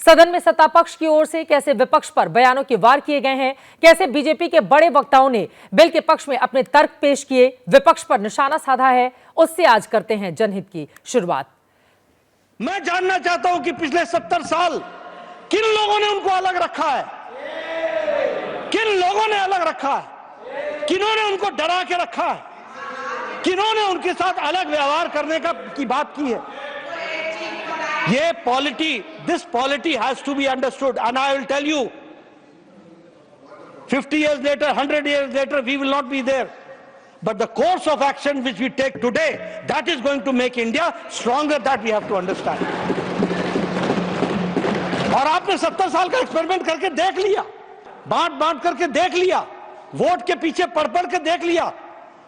सदन में सत्ता पक्ष की ओर से कैसे विपक्ष पर बयानों के वार किए गए हैं, कैसे बीजेपी के बड़े वक्ताओं ने बिल के पक्ष में अपने तर्क पेश किए, विपक्ष पर निशाना साधा है, उससे आज करते हैं जनहित की शुरुआत। मैं जानना चाहता हूं कि पिछले 70 साल किन लोगों ने उनको अलग रखा है, किन लोगों ने अलग रखा है, किन्होंने उनको डरा के रखा है, किन्होंने उनके साथ अलग व्यवहार करने की बात की है। ये polity, this polity has to be understood, and I will tell you, 50 years later, 100 years later, we will not be there. But the course of action which we take today, that is going to make India stronger, that we have to understand. और आपने 70 साल का experiment करके देख लिया, बांट करके देख लिया, वोट के पीछे पढ़ के देख लिया।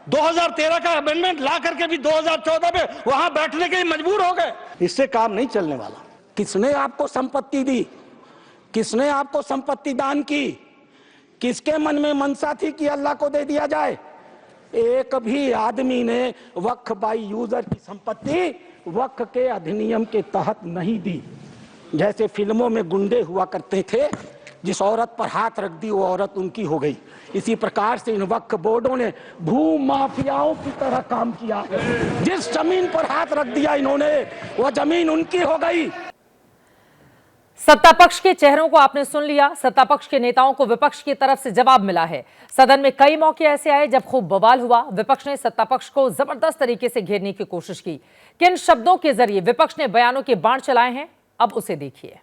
2013 का अमेंडमेंट ला करके भी 2014 में वहां बैठने के लिए मजबूर हो गए। इससे काम नहीं चलने वाला। किसने आपको संपत्ति दी, किसने आपको संपत्ति दान की, किसके मन में मनसा थी कि अल्लाह को दे दिया जाए? एक भी आदमी ने वक्फ बाई यूजर की संपत्ति वक्फ के अधिनियम के तहत नहीं दी। जैसे फिल्मों में गुंडे हुआ करते थे, जिस औरत पर हाथ रख दी वो औरत उनकी हो गई। इसी प्रकार से इन वक्फ बोर्डों ने भू माफियाओं की तरह काम किया। जिस जमीन पर हाथ रख दिया इन्होंने, वो जमीन उनकी हो गई। सत्ता पक्ष के चेहरों को आपने सुन लिया। सत्ता पक्ष के नेताओं को विपक्ष की तरफ से जवाब मिला है। सदन में कई मौके ऐसे आए जब खूब बवाल हुआ। विपक्ष ने सत्ता पक्ष को जबरदस्त तरीके से घेरने की कोशिश की। किन शब्दों के जरिए विपक्ष ने बयानों के बाण चलाए हैं, अब उसे देखिए।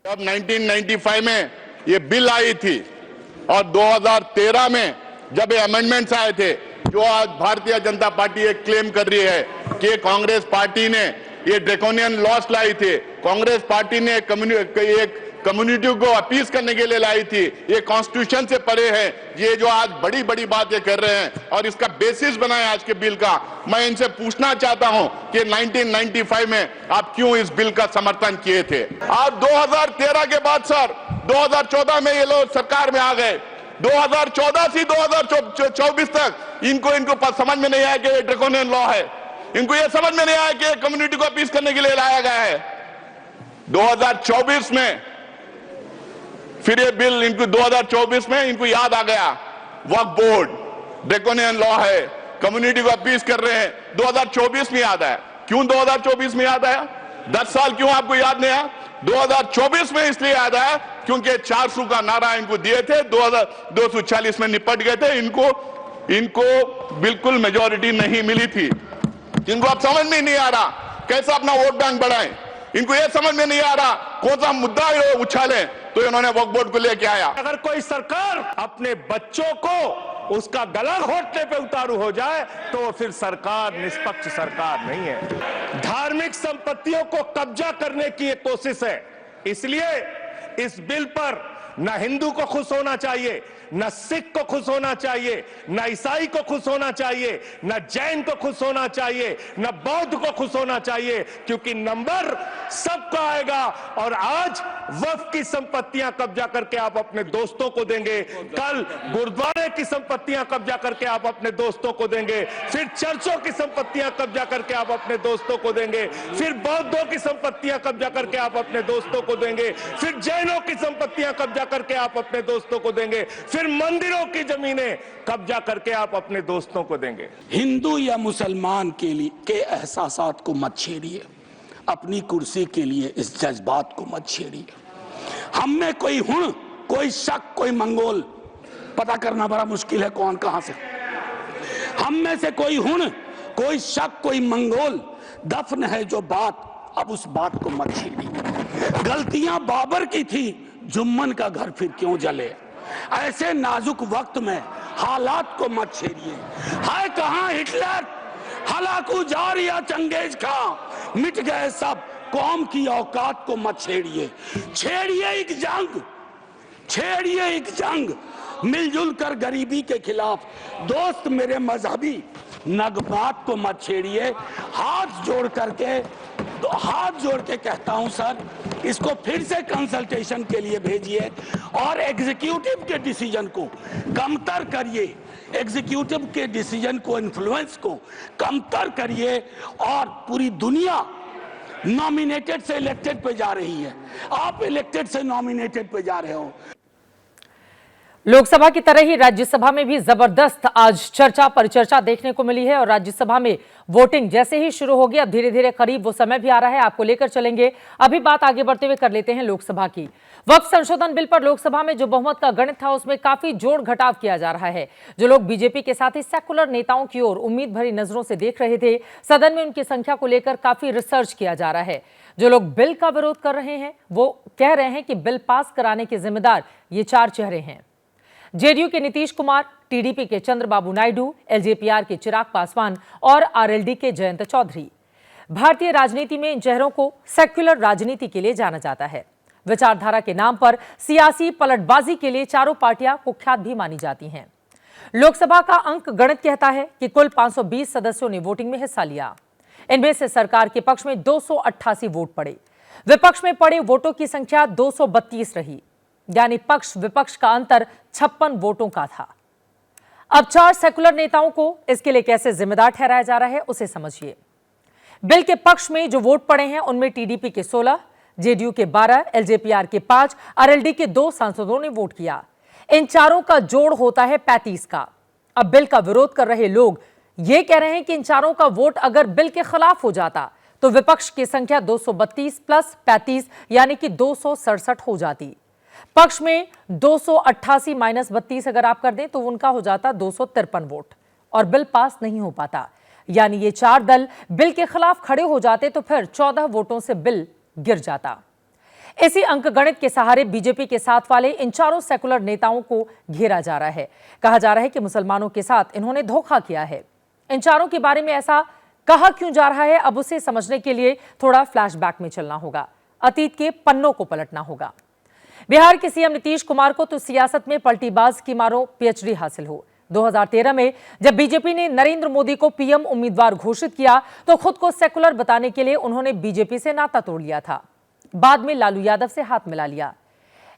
जब 1995 में ये बिल आई थी और 2013 में जब ये अमेंडमेंट्स आए थे, जो आज भारतीय जनता पार्टी ये क्लेम कर रही है कि कांग्रेस पार्टी ने ये ड्रैकोनियन लॉस लाई थी, कांग्रेस पार्टी ने एक कम्युनिटी को अपीज करने के लिए लाई थी, ये कॉन्स्टिट्यूशन से परे है, ये जो आज बड़ी बड़ी बातें कर रहे हैं और इसका बेसिस बना है आज के बिल का। मैं इनसे पूछना चाहता हूं कि 1995 में आप क्यों इस बिल का समर्थन किए थे? आप 2013 के बाद सर 2014 में ये लोग सरकार में आ गए। 2014 से 2024 तक इनको समझ में नहीं आया कि ये ड्रैकोनियन लॉ है। इनको ये समझ में नहीं आया कि कम्युनिटी को अपीज करने के लिए लाया गया है। 2024 में फिर ये बिल इनको 2024 में इनको याद आ गया, वक्फ बोर्ड ड्रैकोनियन लॉ है, कम्युनिटी को अपीज कर रहे हैं। 2024 में याद आया। क्यों 2024 में याद आया? 10 साल क्यों आपको याद नहीं आया? 2024 में इसलिए याद आया क्योंकि 400 का नारा इनको दिए थे, 240 में निपट गए थे। इनको बिल्कुल मेजॉरिटी नहीं मिली थी। इनको अब समझ में नहीं आ रहा कैसे अपना वोट बैंक बढ़ाएं। इनको यह समझ में नहीं आ रहा कौन सा मुद्दा उछाले, तो इन्होंने वक्फ बोर्ड को लेके आया। अगर कोई सरकार अपने बच्चों को उसका गला घोटने पे उतारू हो जाए तो फिर सरकार निष्पक्ष सरकार नहीं है। धार्मिक संपत्तियों को कब्जा करने की एक कोशिश है। इसलिए इस बिल पर न हिंदू को खुश होना चाहिए, न सिख को खुश होना चाहिए, न ईसाई को खुश होना चाहिए, न जैन को खुश होना चाहिए, न बौद्ध को खुश होना चाहिए, क्योंकि नंबर सबका आएगा। और आज वक्फ की संपत्तियां कब्जा करके आप अपने दोस्तों को देंगे, कल गुरुद्वारे की संपत्तियां कब्जा करके आप अपने दोस्तों को देंगे, फिर चर्चों की संपत्तियां कब्जा करके आप अपने दोस्तों को देंगे, फिर बौद्धों की संपत्तियां कब्जा करके आप अपने दोस्तों को देंगे, फिर जैनों की संपत्तियां कब्जा करके आप अपने दोस्तों को देंगे, फिर मंदिरों की जमीनें कब्जा करके आप अपने दोस्तों को देंगे। हिंदू या मुसलमान के लिए के एहसासात को मत छेड़िए, अपनी कुर्सी के लिए इस जज्बात को मत छेड़िए। हम में कोई हुण, कोई शक, कोई मंगोल, पता करना बड़ा मुश्किल है कौन कहां से। हम में से कोई हुण, कोई शक, कोई मंगोल दफन है जो बात, अब उस बात को मत छेड़िए। गलतियां बाबर की थी, जुम्मन का घर फिर क्यों जले। ऐसे नाजुक वक्त में हालात को मत छेड़िए। है कहां हिटलर, हलाकू जार या चंगेज खां, मिट गए सब, कौम की औकात को मत छेड़िए। छेड़िए एक जंग, छेड़िए एक जंग, मिलजुल कर गरीबी के खिलाफ। दोस्त मेरे मजहबी नगबात को मत छेड़िए। हाथ जोड़ के कहता हूं सर, इसको फिर से कंसल्टेशन के लिए भेजिए और एग्जीक्यूटिव के डिसीजन को कमतर करिए, एग्जीक्यूटिव के डिसीजन को, इन्फ्लुएंस को कमतर करिए और पूरी दुनिया नॉमिनेटेड से इलेक्टेड पे जा रही है, आप इलेक्टेड से नॉमिनेटेड पे जा रहे हो। लोकसभा की तरह ही राज्यसभा में भी जबरदस्त आज चर्चा परिचर्चा देखने को मिली है और राज्यसभा में वोटिंग जैसे ही शुरू होगी, अब धीरे धीरे करीब वो समय भी आ रहा है, आपको लेकर चलेंगे। अभी बात आगे बढ़ते हुए कर लेते हैं लोकसभा की। वक्फ संशोधन बिल पर लोकसभा में जो बहुमत का गणित था उसमें काफी जोड़ घटाव किया जा रहा है। जो लोग बीजेपी के साथ ही सेकुलर नेताओं की ओर उम्मीद भरी नजरों से देख रहे थे, सदन में उनकी संख्या को लेकर काफी रिसर्च किया जा रहा है। जो लोग बिल का विरोध कर रहे हैं वो कह रहे हैं कि बिल पास कराने के जिम्मेदार ये 4 चेहरे हैं। जेडीयू के नीतीश कुमार, टीडीपी के चंद्रबाबू नायडू, एलजेपीआर के चिराग पासवान और आरएलडी के जयंत चौधरी। भारतीय राजनीति में इन चेहरों को सेक्युलर राजनीति के लिए जाना जाता है। विचारधारा के नाम पर सियासी पलटबाजी के लिए चारों पार्टियां कुख्यात भी मानी जाती हैं। लोकसभा का अंक गणित कहता है कि कुल 520 सदस्यों ने वोटिंग में हिस्सा लिया। इनमें से सरकार के पक्ष में 288 वोट पड़े, विपक्ष में पड़े वोटों की संख्या 232 रही, यानी पक्ष विपक्ष का अंतर 56 वोटों का था। अब 4 सेकुलर नेताओं को इसके लिए कैसे जिम्मेदार ठहराया जा रहा है उसे समझिए। बिल के पक्ष में जो वोट पड़े हैं उनमें टीडीपी के 16, जेडीयू के 12, एलजेपीआर के 5, आरएलडी के 2 सांसदों ने वोट किया। इन चारों का जोड़ होता है 35 का। अब बिल का विरोध कर रहे लोग ये कह रहे हैं कि इन चारों का वोट अगर बिल के खिलाफ हो जाता तो विपक्ष की संख्या 232 प्लस 35 यानी कि 267 हो जाती। पक्ष में 288 माइनस 32 अगर आप कर दें तो उनका हो जाता 253 वोट और बिल पास नहीं हो पाता, यानी ये 4 दल बिल के खिलाफ खड़े हो जाते तो फिर 14 वोटों से बिल गिर जाता। इसी अंकगणित के सहारे बीजेपी के साथ वाले इन चारों सेकुलर नेताओं को घेरा जा रहा है। कहा जा रहा है कि मुसलमानों के साथ इन्होंने धोखा किया है। इन चारों के बारे में ऐसा कहा क्यों जा रहा है, अब उसे समझने के लिए थोड़ा फ्लैशबैक में चलना होगा, अतीत के पन्नों को पलटना होगा। बिहार के सीएम नीतीश कुमार को तो सियासत में पलटीबाज की मारो पीएचडी हासिल हो। 2013 में जब बीजेपी ने नरेंद्र मोदी को पीएम उम्मीदवार घोषित किया तो खुद को सेकुलर बताने के लिए उन्होंने बीजेपी से नाता तोड़ लिया था। बाद में लालू यादव से हाथ मिला लिया।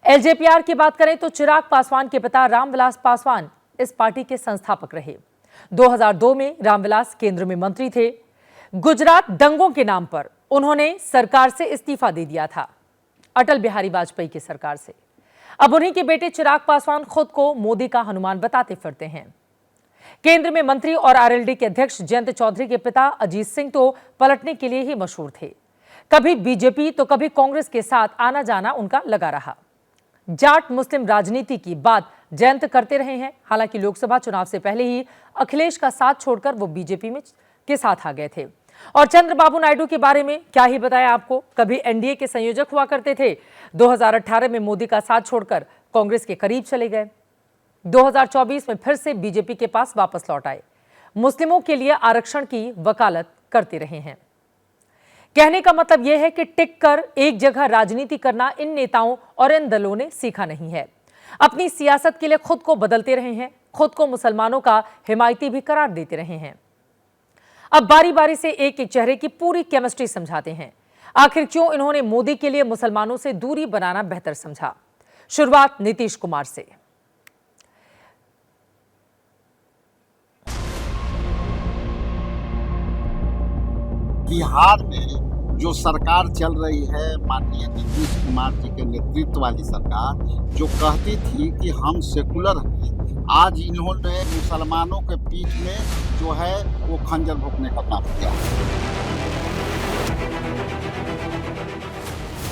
एलजेपीआर की बात करें तो चिराग पासवान के पिता रामविलास पासवान इस पार्टी के संस्थापक रहे। 2002 में रामविलास केंद्र में मंत्री थे। गुजरात दंगों के नाम पर उन्होंने सरकार से इस्तीफा दे दिया था, अटल बिहारी वाजपेयी की सरकार से। अब उन्हीं के बेटे चिराग पासवान खुद को मोदी का हनुमान बताते फिरते हैं। केंद्र में मंत्री और आरएलडी के अध्यक्ष जयंत चौधरी के पिता अजीत सिंह तो पलटने के लिए ही मशहूर थे। कभी बीजेपी तो कभी कांग्रेस के साथ आना जाना उनका लगा रहा। जाट मुस्लिम राजनीति की बात जयंत करते रहे हैं। हालांकि लोकसभा चुनाव से पहले ही अखिलेश का साथ छोड़कर वो बीजेपी में के साथ आ गए थे। और चंद्रबाबू नायडू के बारे में क्या ही बताया आपको, कभी एनडीए के संयोजक हुआ करते थे, 2018 में मोदी का साथ छोड़कर कांग्रेस के करीब चले गए। 2024 में फिर से बीजेपी के पास वापस लौट आए। मुस्लिमों के लिए आरक्षण की वकालत करते रहे हैं। कहने का मतलब यह है कि टिक कर एक जगह राजनीति करना इन नेताओं और इन दलों ने सीखा नहीं है। अपनी सियासत के लिए खुद को बदलते रहे हैं, खुद को मुसलमानों का हिमायती भी करार देते रहे हैं। अब बारी बारी से एक एक चेहरे की पूरी केमिस्ट्री समझाते हैं। आखिर क्यों इन्होंने मोदी के लिए मुसलमानों से दूरी बनाना बेहतर समझा। शुरुआत नीतीश कुमार से। बिहार में जो सरकार चल रही है माननीय नीतीश कुमार जी के नेतृत्व वाली सरकार, जो कहती थी कि हम सेकुलर हैं, आज इन्होंने मुसलमानों के पीठ में जो है वो खंजर भोंकने का काम किया।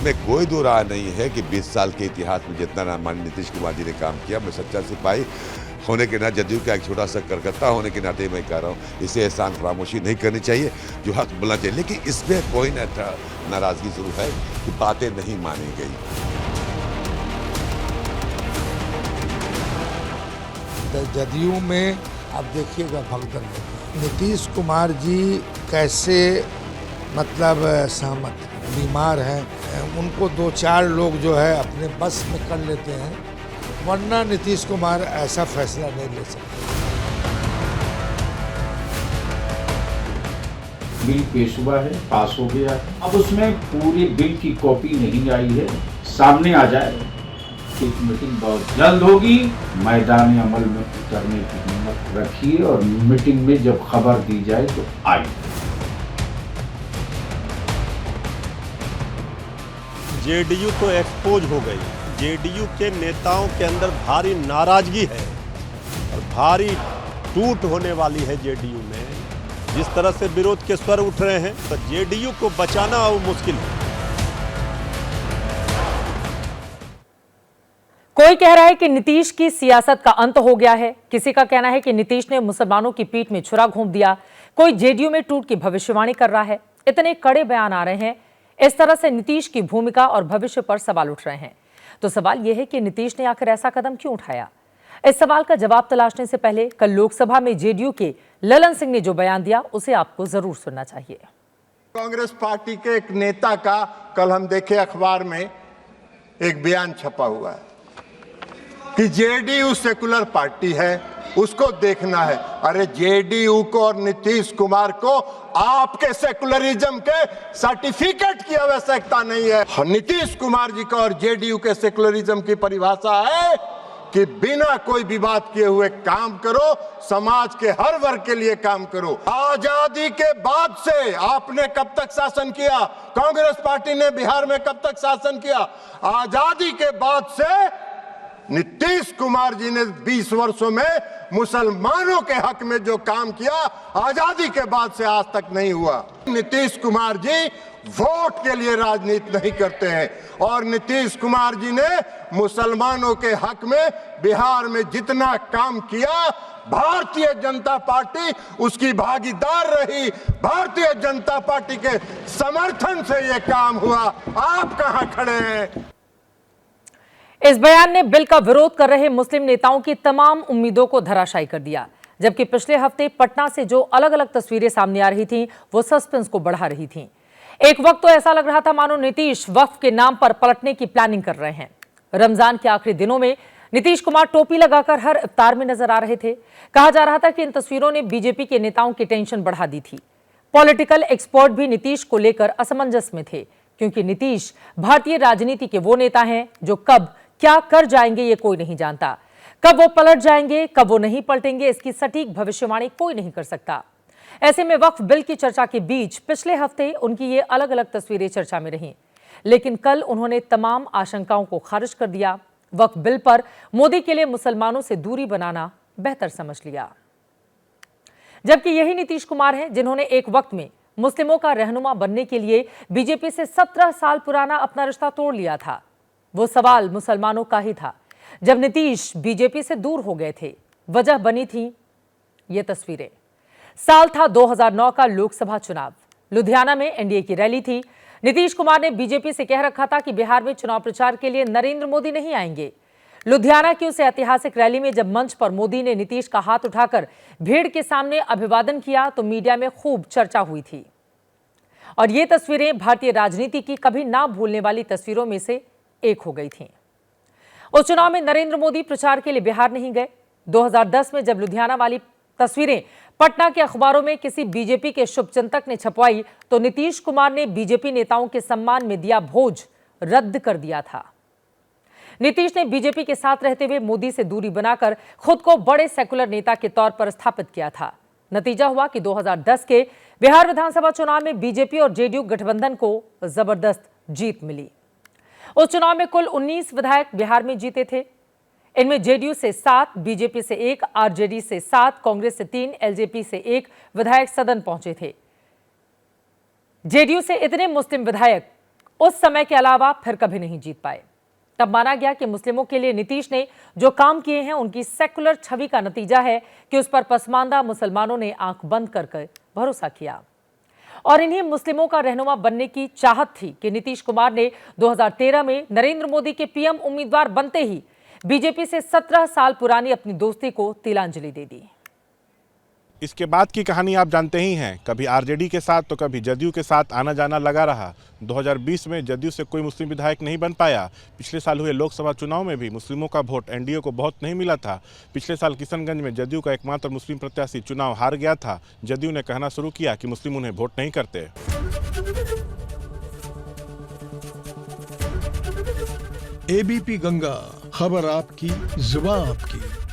में कोई दो राय नहीं है कि 20 साल के इतिहास में जितना माननीय नीतीश कुमार जी ने काम किया, मैं सच्चा सिपाही होने के नाते, जदयू का एक छोटा सा करकर्ता होने के नाते मैं कह रहा हूँ, इसे एहसान फरामोशी नहीं करनी चाहिए, जो हक बोलना चाहिए। लेकिन इसमें कोई नाराजगी जरूर है कि बातें नहीं मानी गई। जदयू में अब देखिएगा भगदड़ में नीतीश कुमार जी कैसे मतलब सहमत बीमार हैं, उनको 2-4 लोग जो है अपने बस में कर लेते हैं, वरना नीतीश कुमार ऐसा फैसला नहीं ले सकते। बिल पेश हुआ है, पास हो गया। अब उसमें पूरी बिल की कॉपी नहीं आई है, सामने आ जाए। एक मीटिंग बहुत जल्द होगी, मैदान अमल में उतरने की हिम्मत रखिए और मीटिंग में जब खबर दी जाए तो आइए। जेडीयू तो एक्सपोज हो गई। जेडीयू के नेताओं के अंदर भारी नाराजगी है और भारी टूट होने वाली है जेडीयू में। जिस तरह से विरोध के स्वर उठ रहे हैं तो जेडीयू को बचाना अब मुश्किल है। कोई कह रहा है कि नीतीश की सियासत का अंत हो गया है, किसी का कहना है कि नीतीश ने मुसलमानों की पीठ में छुरा घोंप दिया, कोई जेडीयू में टूट की भविष्यवाणी कर रहा है। इतने कड़े बयान आ रहे हैं, इस तरह से नीतीश की भूमिका और भविष्य पर सवाल उठ रहे हैं। तो सवाल यह है कि नीतीश ने आखिर ऐसा कदम क्यों उठाया? इस सवाल का जवाब तलाशने से पहले कल लोकसभा में जेडीयू के ललन सिंह ने जो बयान दिया उसे आपको जरूर सुनना चाहिए। कांग्रेस पार्टी के एक नेता का कल हम देखे अखबार में एक बयान छपा हुआ है कि जेडीयू सेकुलर पार्टी है, उसको देखना है। अरे जेडीयू को और नीतीश कुमार को आपके सेकुलरिज्म के सर्टिफिकेट की आवश्यकता नहीं है। नीतीश कुमार जी का और जेडीयू के सेकुलरिज्म की परिभाषा है कि बिना कोई विवाद किए हुए काम करो, समाज के हर वर्ग के लिए काम करो। आजादी के बाद से आपने कब तक शासन किया? कांग्रेस पार्टी ने बिहार में कब तक शासन किया? आजादी के बाद से नीतीश कुमार जी ने 20 वर्षों में मुसलमानों के हक में जो काम किया आजादी के बाद से आज तक नहीं हुआ। नीतीश कुमार जी वोट के लिए राजनीति नहीं करते हैं और नीतीश कुमार जी ने मुसलमानों के हक में बिहार में जितना काम किया, भारतीय जनता पार्टी उसकी भागीदार रही। भारतीय जनता पार्टी के समर्थन से यह काम हुआ। आप कहां खड़े हैं? इस बयान ने बिल का विरोध कर रहे मुस्लिम नेताओं की तमाम उम्मीदों को धराशायी कर दिया। जबकि पिछले हफ्ते पटना से जो अलग अलग तस्वीरें सामने आ रही थीं, वो सस्पेंस को बढ़ा रही थीं। एक वक्त तो ऐसा लग रहा था मानो नीतीश वक्फ के नाम पर पलटने की प्लानिंग कर रहे हैं। रमजान के आखिरी दिनों में नीतीश कुमार टोपी लगाकर हर इफ्तार में नजर आ रहे थे। कहा जा रहा था कि इन तस्वीरों ने बीजेपी के नेताओं की टेंशन बढ़ा दी थी। पॉलिटिकल एक्सपर्ट भी नीतीश को लेकर असमंजस में थे, क्योंकि नीतीश भारतीय राजनीति के वो नेता हैं जो कब क्या कर जाएंगे ये कोई नहीं जानता। कब वो पलट जाएंगे, कब वो नहीं पलटेंगे, इसकी सटीक भविष्यवाणी कोई नहीं कर सकता। ऐसे में वक्फ बिल की चर्चा के बीच पिछले हफ्ते उनकी ये अलग अलग तस्वीरें चर्चा में रहीं, लेकिन कल उन्होंने तमाम आशंकाओं को खारिज कर दिया। वक्फ बिल पर मोदी के लिए मुसलमानों से दूरी बनाना बेहतर समझ लिया। जबकि यही नीतीश कुमार हैं जिन्होंने एक वक्त में मुस्लिमों का रहनुमा बनने के लिए बीजेपी से 17 साल पुराना अपना रिश्ता तोड़ लिया था। वो सवाल मुसलमानों का ही था जब नीतीश बीजेपी से दूर हो गए थे। वजह बनी थी ये तस्वीरें। साल था 2009 का लोकसभा चुनाव। लुधियाना में एनडीए की रैली थी। नीतीश कुमार ने बीजेपी से कह रखा था कि बिहार में चुनाव प्रचार के लिए नरेंद्र मोदी नहीं आएंगे। लुधियाना की उस ऐतिहासिक रैली में जब मंच पर मोदी ने नीतीश का हाथ उठाकर भीड़ के सामने अभिवादन किया तो मीडिया में खूब चर्चा हुई थी। और ये तस्वीरें भारतीय राजनीति की कभी ना भूलने वाली तस्वीरों में से एक हो गई थी। उस चुनाव में नरेंद्र मोदी प्रचार के लिए बिहार नहीं गए। 2010 में जब लुधियाना वाली तस्वीरें पटना के अखबारों में किसी बीजेपी के शुभचिंतक ने छपवाई तो नीतीश कुमार ने बीजेपी नेताओं के सम्मान में दिया भोज रद्द कर दिया था। नीतीश ने बीजेपी के साथ रहते हुए मोदी से दूरी बनाकर खुद को बड़े सेकुलर नेता के तौर पर स्थापित किया था। नतीजा हुआ कि 2010 के बिहार विधानसभा चुनाव में बीजेपी और जेडीयू गठबंधन को जबरदस्त जीत मिली। उस चुनाव में कुल 19 विधायक बिहार में जीते थे। इनमें जेडीयू से 7, बीजेपी से 1, आरजेडी से 7, कांग्रेस से 3, एलजेपी से 1 विधायक सदन पहुंचे थे। जेडीयू से इतने मुस्लिम विधायक उस समय के अलावा फिर कभी नहीं जीत पाए। तब माना गया कि मुस्लिमों के लिए नीतीश ने जो काम किए हैं उनकी सेकुलर छवि का नतीजा है कि उस पर पसमानदा मुसलमानों ने आंख बंद कर भरोसा किया। और इन्हीं मुस्लिमों का रहनुमा बनने की चाहत थी कि नीतीश कुमार ने 2013 में नरेंद्र मोदी के पीएम उम्मीदवार बनते ही बीजेपी से 17 साल पुरानी अपनी दोस्ती को तिलांजलि दे दी। इसके बाद की कहानी आप जानते ही हैं। कभी आरजेडी के साथ तो कभी जदयू के साथ आना जाना लगा रहा। 2020 में जदयू से कोई मुस्लिम विधायक नहीं बन पाया। पिछले साल हुए लोकसभा चुनाव में भी मुस्लिमों का वोट एनडीए को बहुत नहीं मिला था। पिछले साल किशनगंज में जदयू का एकमात्र मुस्लिम प्रत्याशी चुनाव हार गया था। जदयू ने कहना शुरू किया कि मुस्लिम उन्हें वोट नहीं करते। एबीपी गंगा, खबर आपकी, जुबान आपकी।